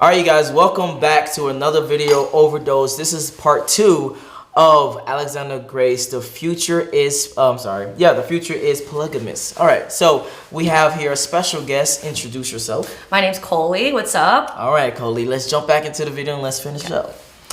All right, you guys, welcome back to another video overdose. This is part 2 of Alexander Grace. The future is, the future is polygamous. All right, so we have here a special guest. Introduce yourself. My name's Coley. What's up? All right, Coley, let's jump back into the video and let's finish up.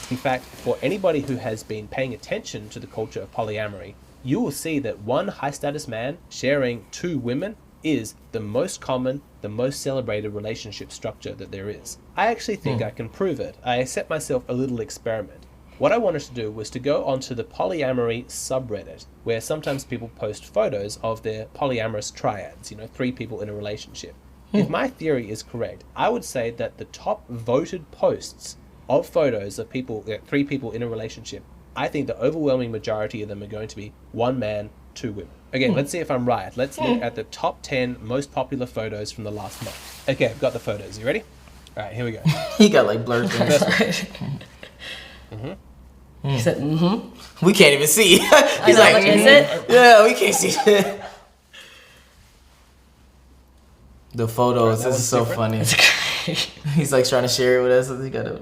In fact, for anybody who has been paying attention to the culture of polyamory, you will see that one high-status man sharing 2 women is the most common, the most celebrated relationship structure that there is. I actually think I can prove it. I set myself a little experiment. What I wanted to do was to go onto the polyamory subreddit, where sometimes people post photos of their polyamorous triads, 3 people in a relationship. If my theory is correct, I would say that the top voted posts of photos of people, 3 people in a relationship, I think the overwhelming majority of them are going to be 1 man, 2 women. Again, let's see if I'm right. Let's look at the top 10 most popular photos from the last month. Okay, I've got the photos. You ready? All right, here we go. He got like blurred things. He said, We can't even see. He's like, is it? Yeah, we can't see it. The photos, this is so funny. He's like trying to share it with us. He gotta...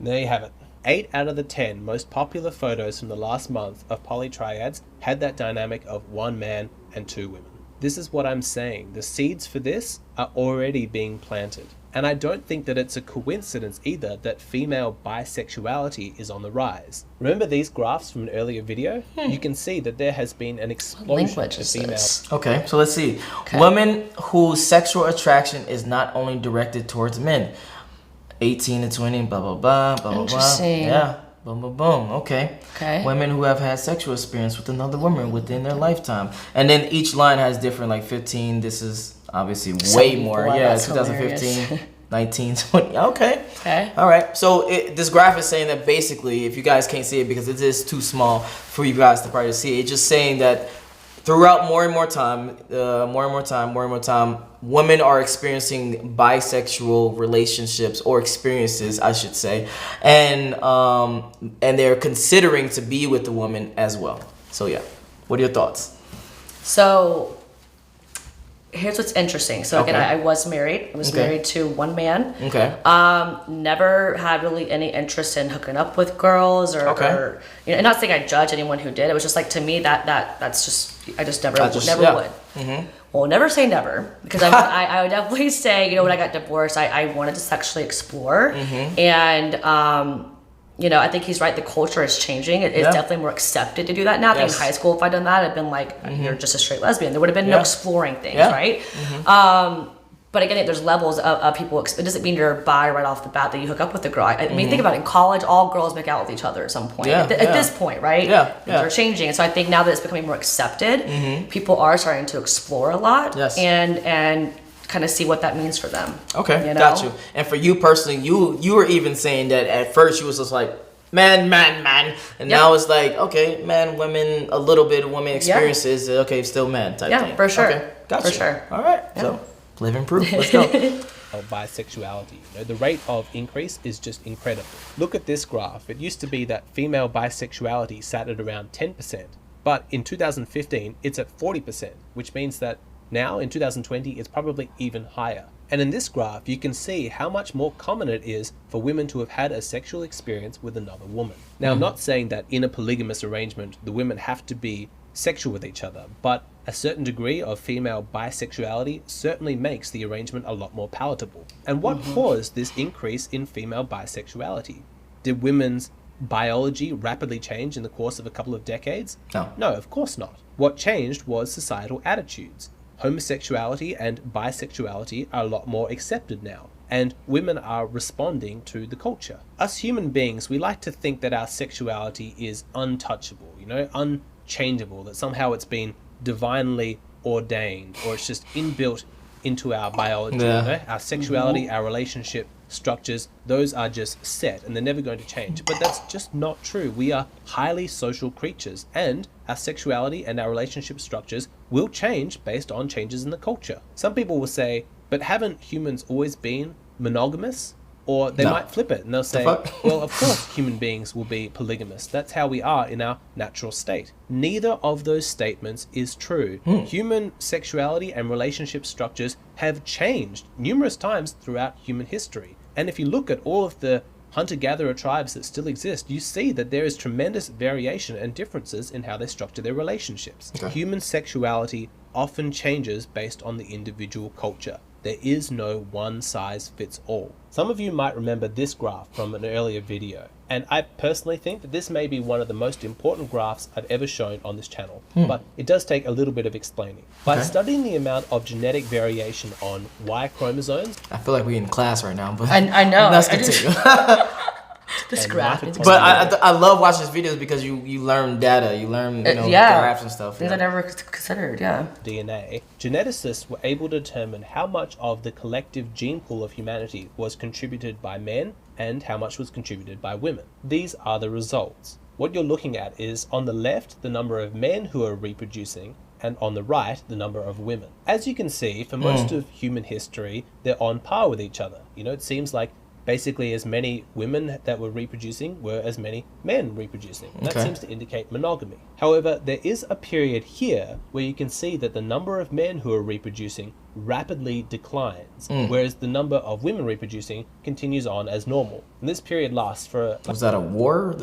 There you have it. 8 out of the 10 most popular photos from the last month of poly triads had that dynamic of 1 man and 2 women. This is what I'm saying. The seeds for this are already being planted. And I don't think that it's a coincidence either that female bisexuality is on the rise. Remember these graphs from an earlier video? You can see that there has been an explosion of female... Okay, so let's see. Okay. Women whose sexual attraction is not only directed towards men. 18 to 20, blah, blah, blah, blah, blah, blah. Yeah, boom, boom, boom. Okay. Women who have had sexual experience with another woman within their lifetime. And then each line has different, like 15. This is obviously way more. Yeah, 2015, 19, 20. Okay. All right. So this graph is saying that basically, if you guys can't see it because it is too small for you guys to probably see, it's just saying that throughout more and more time, women are experiencing bisexual relationships or experiences, I should say, and they're considering to be with the woman as well. So yeah, what are your thoughts? So here's what's interesting. So again, I was married. I was married to 1 man. Never had really any interest in hooking up with girls or and not saying I judge anyone who did. It was just like, to me, that's just, I just never would. Well, never say never, because I would definitely say, when I got divorced, I wanted to sexually explore. And, I think he's right. The culture is changing. It's definitely more accepted to do that now. I think in high school, if I'd done that, I'd been like, you're just a straight lesbian. There would have been no exploring things, right? But again, there's levels of people. It doesn't mean you're bi right off the bat that you hook up with a girl. I mean, think about it. In college, all girls make out with each other at some point. At this point, right? Things are changing. And so I think now that it's becoming more accepted, people are starting to explore a lot and kind of see what that means for them. Okay, got you. And for you personally, you were even saying that at first you was just like, man, and now it's like, okay, man, women, a little bit of women experiences, okay, still man type thing. For sure. Okay, got you. For sure. All right, so living proof. Let's go. Of bisexuality. The rate of increase is just incredible. Look at this graph. It used to be that female bisexuality sat at around 10%, but in 2015 it's at 40%, which means that now in 2020 it's probably even higher. And in this graph you can see how much more common it is for women to have had a sexual experience with another woman. Now, I'm not saying that in a polygamous arrangement the women have to be sexual with each other, but a certain degree of female bisexuality certainly makes the arrangement a lot more palatable. And what caused this increase in female bisexuality? Did women's biology rapidly change in the course of a couple of decades? No, of course not. What changed was societal attitudes. Homosexuality and bisexuality are a lot more accepted now, and women are responding to the culture. Us human beings, we like to think that our sexuality is untouchable, unchangeable, that somehow it's been divinely ordained, or it's just inbuilt into our biology. Our sexuality, our relationship structures, those are just set and they're never going to change. But that's just not true. We are highly social creatures, and our sexuality and our relationship structures will change based on changes in the culture. Some people will say, but haven't humans always been monogamous? Or they might flip it and they'll say, well, of course human beings will be polygamous. That's how we are in our natural state. Neither of those statements is true. Human sexuality and relationship structures have changed numerous times throughout human history. And if you look at all of the hunter-gatherer tribes that still exist, you see that there is tremendous variation and differences in how they structure their relationships. Human sexuality often changes based on the individual culture. There is no one size fits all. Some of you might remember this graph from an earlier video, and I personally think that this may be one of the most important graphs I've ever shown on this channel, but it does take a little bit of explaining. By studying the amount of genetic variation on Y chromosomes... I feel like we're in class right now, but... I know. Let's continue. This graph. But I love watching these videos because you learn data, you learn graphs and stuff. Things I never considered, DNA, geneticists were able to determine how much of the collective gene pool of humanity was contributed by men and how much was contributed by women. These are the results. What you're looking at is, on the left, the number of men who are reproducing, and on the right, the number of women. As you can see, for most of human history, they're on par with each other. You know, it seems like basically as many women that were reproducing were as many men reproducing. That seems to indicate monogamy. However, there is a period here where you can see that the number of men who are reproducing rapidly declines, whereas the number of women reproducing continues on as normal. And this period lasts for... Was that a war?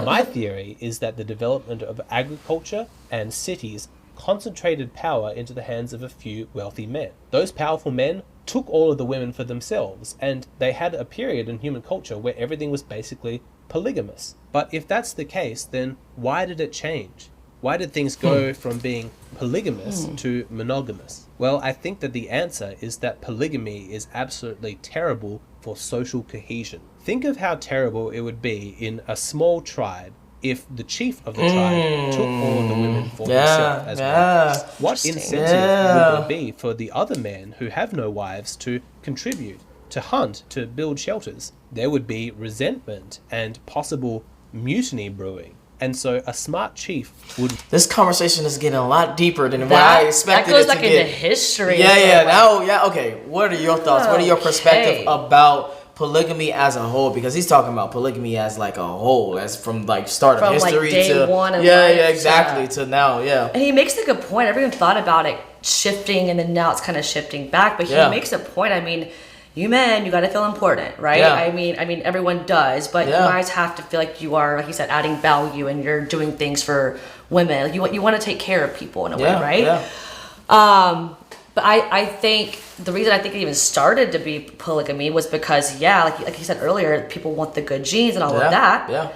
My theory is that the development of agriculture and cities concentrated power into the hands of a few wealthy men. Those powerful men took all of the women for themselves, and they had a period in human culture where everything was basically polygamous. But if that's the case, then why did it change? Why did things go from being polygamous to monogamous? Well, I think that the answer is that polygamy is absolutely terrible for social cohesion. Think of how terrible it would be in a small tribe if the chief of the tribe took all of the women for himself as wives. What incentive would there be for the other men who have no wives to contribute, to hunt, to build shelters? There would be resentment and possible mutiny brewing. And so a smart chief would... This conversation is getting a lot deeper than what I expected it to get. That goes into history. Okay. What are your thoughts? What are your perspective about polygamy as a whole? Because he's talking about polygamy as like a whole, as from like start of history like day to one of life, exactly to now. And he makes a good point. I never even thought about it shifting, and then now it's kind of shifting back. But he makes a point. I mean, you men, you got to feel important, right? Yeah. I mean, everyone does, but you guys have to feel like you are, like he said, adding value, and you're doing things for women. Like you want to take care of people in a way, right? Yeah. But I think the reason I think it even started to be polygamy was because, like you said earlier, people want the good genes and all of that. Yeah.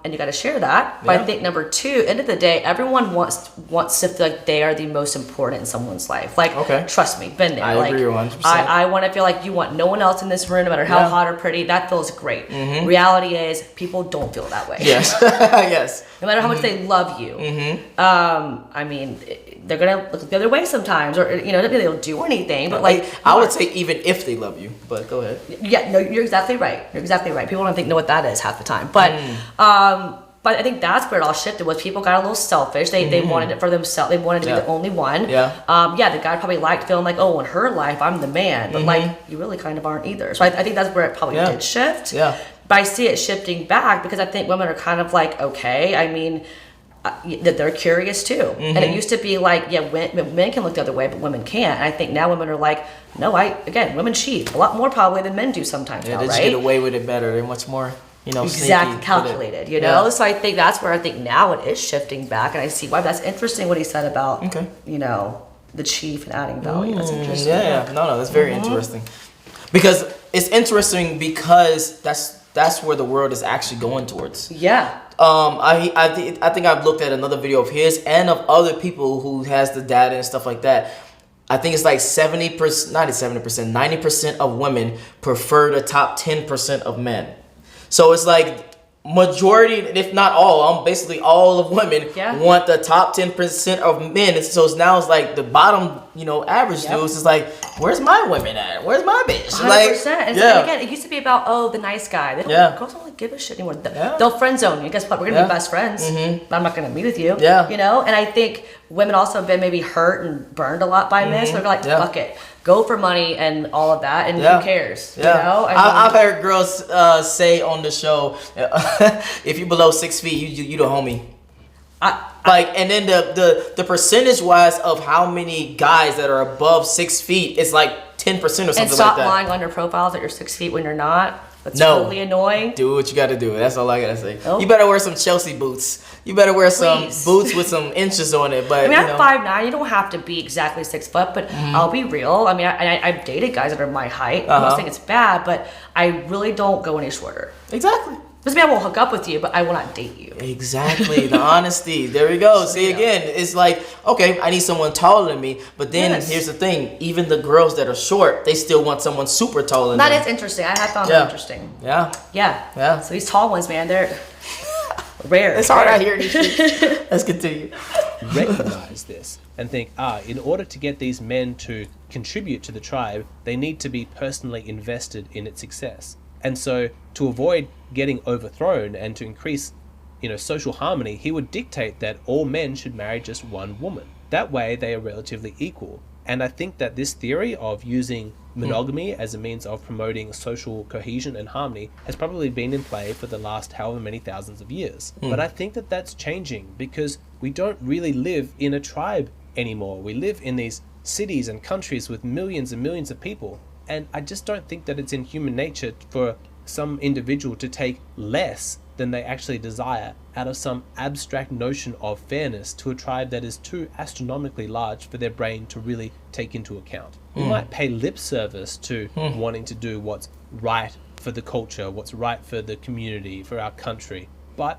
And you got to share that. But I think number two, end of the day, everyone wants to feel like they are the most important in someone's life. Like, trust me, been there. I agree 100%. I want to feel like you want no one else in this room, no matter how hot or pretty. That feels great. Reality is, people don't feel that way. Yes. Yes. No matter how much they love you. I mean, they're gonna look the other way sometimes, or they'll do anything. But like, I would say even if they love you. But go ahead. Yeah, no, you're exactly right. People don't know what that is half the time. But but I think that's where it all shifted. Was people got a little selfish. They wanted it for themselves. They wanted to be the only one. The guy probably liked feeling like, oh, in her life I'm the man, but like you really kind of aren't either. So I think that's where it probably did shift. But I see it shifting back because I think women are kind of like, okay, I mean, that they're curious too. And it used to be like, men can look the other way, but women can't. And I think now women are like, no, women cheat a lot more probably than men do sometimes now, they just get away with it better. They're much more, exactly calculated, So I think that's where I think now it is shifting back, and I see why. That's interesting what he said about, the chief and adding value. That's interesting. No, that's very interesting. Because it's interesting because that's where the world is actually going towards. I think I've looked at another video of his and of other people who has the data and stuff like that. I think it's like 70%, not 70%, 90% of women prefer the top 10% of men. So it's like majority, if not all, basically all of women want the top 10% of men. And so now it's like the bottom, average dudes is like, where's my women at? Where's my bitch? 100%. And so again, it used to be about, the nice guy. They don't, girls don't give a shit anymore. They'll friend zone you. Guess what? We're going to be best friends. But I'm not going to be with you. And I think women also have been maybe hurt and burned a lot by men. So they're like, fuck it. go for money and all of that, and who cares? Yeah. You know, I've heard girls say on the show, if you below 6 feet, you the homie. And then the percentage wise of how many guys that are above 6 feet, it's like 10% or something like that. And stop lying on your profiles that you're 6 feet when you're not. That's totally annoying. Do what you got to do. That's all I got to say. Nope. You better wear some Chelsea boots. You better wear some boots with some inches on it. But I'm 5'9". You don't have to be exactly 6 foot, but I'll be real. I mean, I've dated guys that are my height. I'm not saying it's bad, but I really don't go any shorter. Exactly. Doesn't mean I won't hook up with you, but I will not date you. Exactly. The honesty. There we go. See, again, it's like, okay, I need someone taller than me. But then here's the thing. Even the girls that are short, they still want someone super tall than them. That is interesting. I have found that interesting. Yeah. So these tall ones, man, they're rare. It's hard out here in these streets. Let's continue. Recognize this and think, in order to get these men to contribute to the tribe, they need to be personally invested in its success. And so to avoid getting overthrown and to increase, social harmony, he would dictate that all men should marry just one woman. That way they are relatively equal. And I think that this theory of using monogamy as a means of promoting social cohesion and harmony has probably been in play for the last however many thousands of years. But I think that that's changing because we don't really live in a tribe anymore. We live in these cities and countries with millions and millions of people. And I just don't think that it's in human nature for some individual to take less than they actually desire out of some abstract notion of fairness to a tribe that is too astronomically large for their brain to really take into account. We might pay lip service to wanting to do what's right for the culture, what's right for the community, for our country. But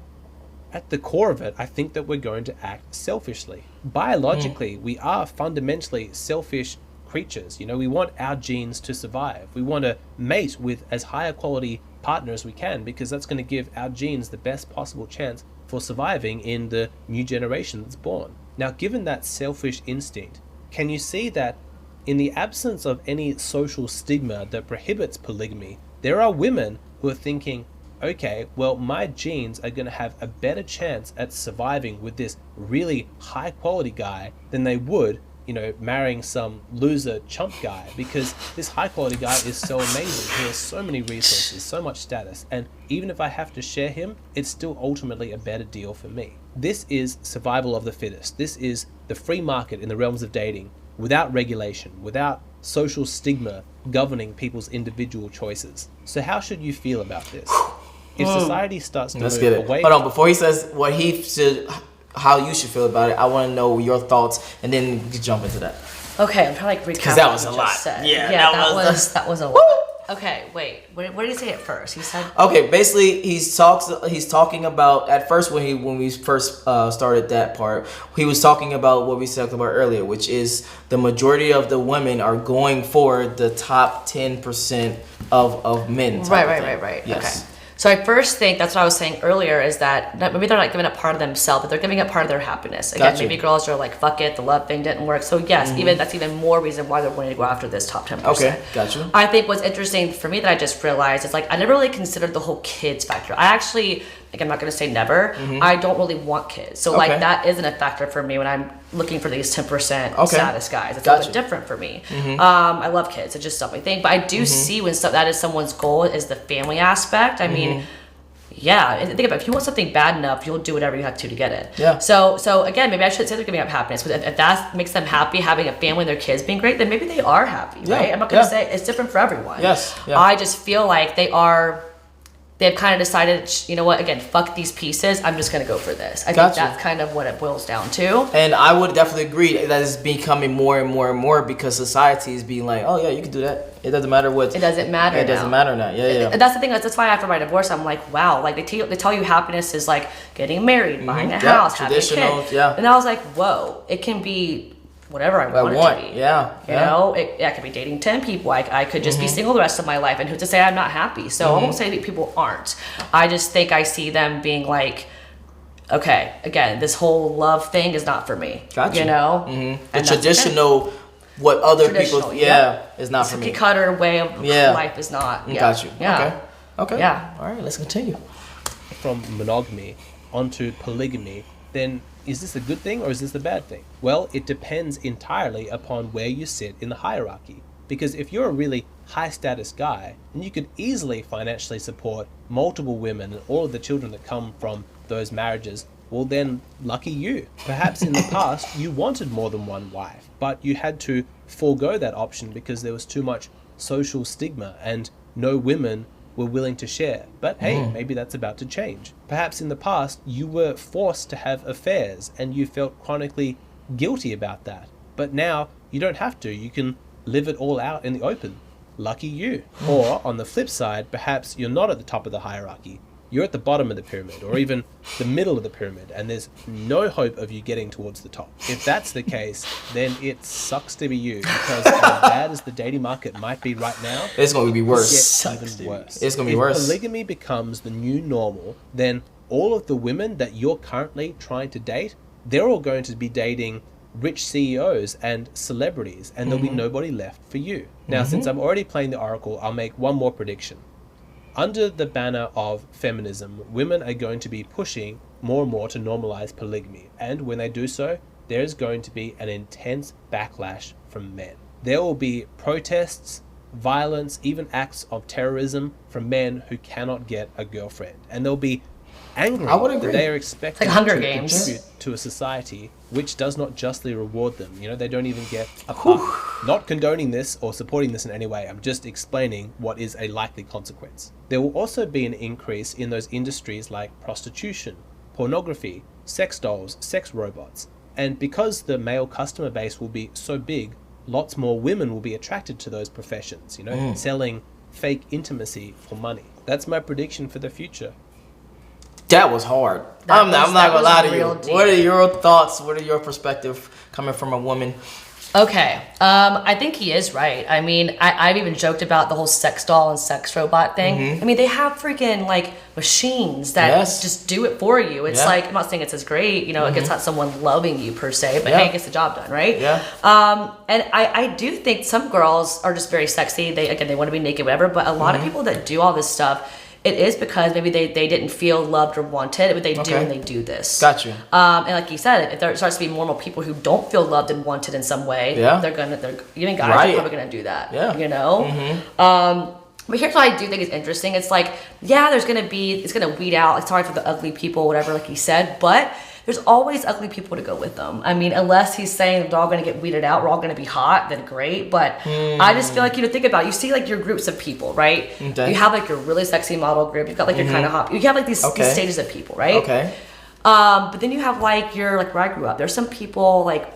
at the core of it, I think that we're going to act selfishly. Biologically, we are fundamentally selfish creatures. We want our genes to survive. We want to mate with as high a quality partner as we can because that's going to give our genes the best possible chance for surviving in the new generation that's born. Now, given that selfish instinct, can you see that in the absence of any social stigma that prohibits polygamy, there are women who are thinking, okay, well, my genes are going to have a better chance at surviving with this really high quality guy than they would marrying some loser chump guy, because this high quality guy is so amazing. He has so many resources, so much status, and even if I have to share him, it's still ultimately a better deal for me. This is survival of the fittest. This is the free market in the realms of dating, without regulation, without social stigma governing people's individual choices. So how should you feel about this? If society starts to move away... Hold on, before he says what he should... how you should feel about it, I want to know your thoughts, and then you can jump into that. Okay, I'm trying to recap. Because that was a lot. Yeah, that was a lot. Okay, wait. What did he say at first? He said. Okay, basically he's talking about at first when we first started that part, he was talking about what we talked about earlier, which is the majority of the women are going for the top 10% of men. Right. Yes. Okay. So I first think that's what I was saying earlier is that maybe they're not giving up part of themselves, but they're giving up part of their happiness. Again, maybe girls are like, fuck it, the love thing didn't work. So yes, that's even more reason why they're wanting to go after this top 10%. Okay, gotcha. I think what's interesting for me that I just realized is like, I never really considered the whole kids factor. I actually, I'm not going to say never, I don't really want kids. So like that isn't a factor for me when I'm looking for these 10% status guys. It's a little bit different for me. I love kids. It's just not my thing. But I do see when that is someone's goal is the family aspect. I mean, yeah, think about it. If you want something bad enough, you'll do whatever you have to get it. Yeah. So again, maybe I shouldn't say they're giving up happiness, but if that makes them happy, having a family and their kids being great, then maybe they are happy, right? I'm not going to say it's different for everyone. Yes. Yeah. I just feel like they've kind of decided, you know what, again, fuck these pieces. I'm just going to go for this. I think that's kind of what it boils down to. And I would definitely agree that it's becoming more and more and more because society is being like, oh yeah, you can do that. It doesn't matter what. It doesn't matter now. It doesn't matter now. Yeah. And that's the thing. That's why after my divorce, I'm like, wow. Like they tell you happiness is like getting married, buying a house, having a kid. Yeah. And I was like, whoa, it can be whatever I want it to be. Yeah. You know, I could be dating 10 people. I could just be single the rest of my life. And who's to say I'm not happy? So I won't say that people aren't. I just think I see them being like, okay, again, this whole love thing is not for me. Gotcha. You know? The traditional, what other people, is not for me. Cookie cutter way of life is not. Got you. Yeah. Okay. Yeah. All right, let's continue. From monogamy onto polygamy, then is this a good thing or is this a bad thing? Well, it depends entirely upon where you sit in the hierarchy. Because if you're a really high status guy, and you could easily financially support multiple women and all of the children that come from those marriages, well then, lucky you. Perhaps in the past, you wanted more than one wife, but you had to forego that option because there was too much social stigma and no women were willing to share. But hey, maybe that's about to change. Perhaps in the past, you were forced to have affairs and you felt chronically guilty about that. But now, you don't have to. You can live it all out in the open. Lucky you. Or, on the flip side, perhaps you're not at the top of the hierarchy. You're at the bottom of the pyramid, or even the middle of the pyramid, and there's no hope of you getting towards the top. If that's the case, then it sucks to be you, because as bad as the dating market might be right now, it's going to be worse. It's even worse. It's going to be worse. If polygamy becomes the new normal, then all of the women that you're currently trying to date, they're all going to be dating rich CEOs and celebrities, and there'll be nobody left for you. Now, since I'm already playing the oracle, I'll make one more prediction. Under the banner of feminism, women are going to be pushing more and more to normalize polygamy. And when they do so, there's going to be an intense backlash from men. There will be protests, violence, even acts of terrorism from men who cannot get a girlfriend. And they'll be angry that they are expected like Hunger to Games. contribute to a society which does not justly reward them. You know, they don't even get a part. Not condoning this or supporting this in any way. I'm just explaining what is a likely consequence. There will also be an increase in those industries like prostitution, pornography, sex dolls, sex robots. And because the male customer base will be so big, lots more women will be attracted to those professions, you know, selling fake intimacy for money. That's my prediction for the future. That was hard. I'm not gonna lie to you. Deep. What are your thoughts? What are your perspective coming from a woman? Okay, I think he is right. I mean, I've even joked about the whole sex doll and sex robot thing. I mean, they have freaking like machines that just do it for you. It's like, I'm not saying it's as great, you know, it's not someone loving you per se, but hey, it gets the job done, right? And I do think some girls are just very sexy. They want to be naked, whatever. But a lot of people that do all this stuff, it is because maybe they didn't feel loved or wanted, but they do and they do this. Got you. And like you said, if there starts to be more and more people who don't feel loved and wanted in some way, they're even guys are probably gonna do that. Yeah. You know? But here's what I do think is interesting. It's like, it's gonna weed out, like, sorry for the ugly people, whatever, like you said, but there's always ugly people to go with them. I mean, unless he's saying they're all going to get weeded out, we're all going to be hot, then great. But I just feel like, think about it. You see like your groups of people, right? Okay. You have like your really sexy model group. You've got like your kind of hot. You have like these stages of people, right? Okay. But then you have like where I grew up. There's some people like,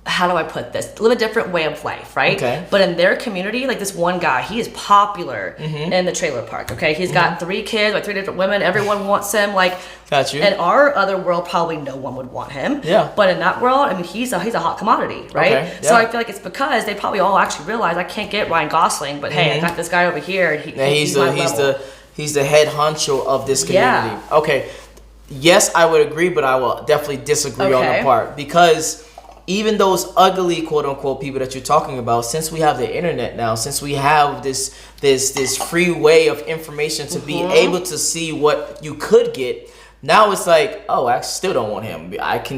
how do I put this? Live a different way of life, right? Okay. But in their community, like this one guy, he is popular in the trailer park, okay? He's got 3 kids, like 3 different women. Everyone wants him. Like, got you. In our other world, probably no one would want him. Yeah. But in that world, I mean, he's a hot commodity, right? Okay. Yeah. So I feel like it's because they probably all actually realize I can't get Ryan Gosling, but hey, I got this guy over here. And he's the head honcho of this community. Yeah. Okay. Yes, I would agree, but I will definitely disagree on the part, because even those ugly quote unquote people that you're talking about, since we have the internet now, since we have this free way of information to be able to see what you could get, now it's like, oh, I still don't want him.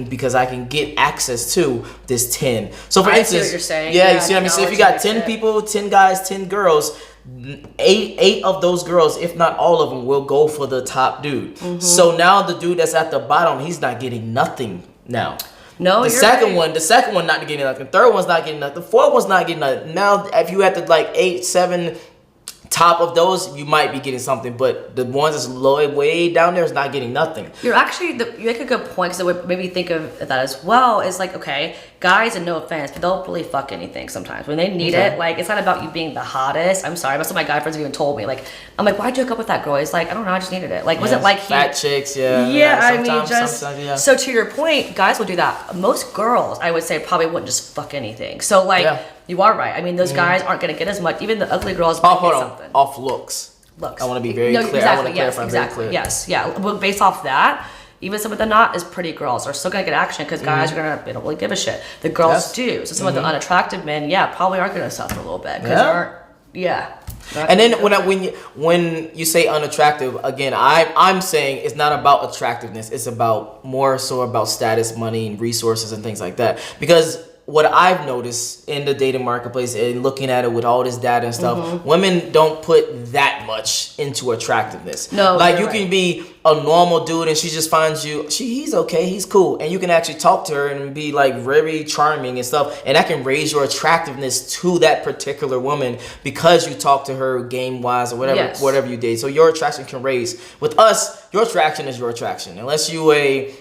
Because I can get access to this 10. So for instance, see what you're saying. Yeah, you see what I mean? So if you got 10 people, 10 guys, 10 girls, 8 of those girls, if not all of them, will go for the top dude. So now the dude that's at the bottom, he's not getting nothing now. No, the second one not getting nothing. The third one's not getting nothing. The fourth one's not getting nothing. Now, if you had to like 8, 7 top of those, you might be getting something. But the ones that's low, way down there is not getting nothing. You're actually you make a good point, because it would maybe think of that as well. Is like, okay, guys, and no offense, but they'll really fuck anything sometimes when they need it. Like, it's not about you being the hottest. I'm sorry, most of my guy friends have even told me, like, I'm like, why'd you hook up with that girl? He's like, I don't know, I just needed it. Like, wasn't like he fat chicks, I mean, just so to your point, guys will do that. Most girls, I would say, probably wouldn't just fuck anything. So like, you are right. I mean, those guys aren't gonna get as much. Even the ugly girls might get something. Off looks. Looks. I want to be very clear. Exactly. I want to clarify exactly. Very clear. Yes. Yeah. Well, based off that, even some of the not as pretty girls are still gonna get action, because guys they don't really give a shit. The girls do. So some of the unattractive men, probably are gonna suffer a little bit because And then when you say unattractive, again, I'm saying it's not about attractiveness. It's about more so about status, money, and resources and things like that. Because what I've noticed in the dating marketplace and looking at it with all this data and stuff, women don't put that much into attractiveness. No, like you can be a normal dude and she just finds you, he's okay, he's cool, and you can actually talk to her and be like very charming and stuff, and that can raise your attractiveness to that particular woman because you talk to her game wise or whatever you did. So your attraction can raise. With us, your attraction is your attraction, unless you a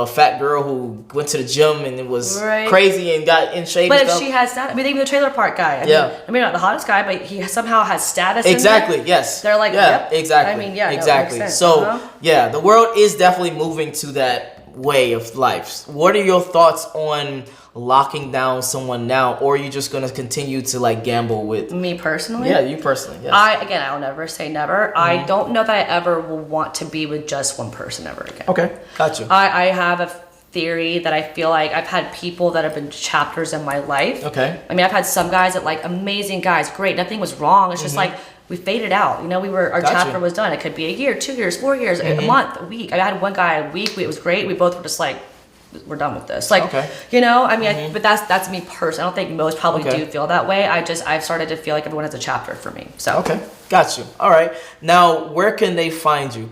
fat girl who went to the gym and it was crazy and got in shape. But if she has status, I mean, even the trailer park guy. I mean, not the hottest guy, but he somehow has status. Exactly. In yes. They're like, yep. Exactly. I mean, yeah. Exactly. That makes sense. So yeah, the world is definitely moving to that way of life. What are your thoughts on locking down someone now, or are you just gonna continue to like gamble with me personally? Yeah, you personally. Yes. I'll never say never. I don't know that I ever will want to be with just one person ever again. Okay, gotcha. I have a theory that I feel like I've had people that have been chapters in my life. Okay. I mean, I've had some guys that like amazing guys, great, nothing was wrong. It's just like we faded out. You know, our chapter was done. It could be a year, 2 years, 4 years, a month, a week. I had one guy a week. It was great. We both were just like, we're done with this. Like, you know, I mean, but that's me personally. I don't think most probably do feel that way. I've started to feel like everyone has a chapter for me. So okay, got you. All right. Now, where can they find you?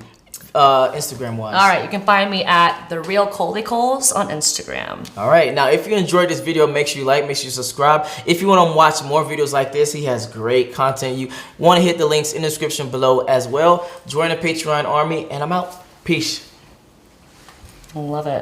Instagram wise. All right, you can find me at The Real Coley Coles on Instagram. All right, now if you enjoyed this video, make sure you like, make sure you subscribe. If you want to watch more videos like this, he has great content. You want to hit the links in the description below as well. Join the Patreon army, and I'm out. Peace. Love it.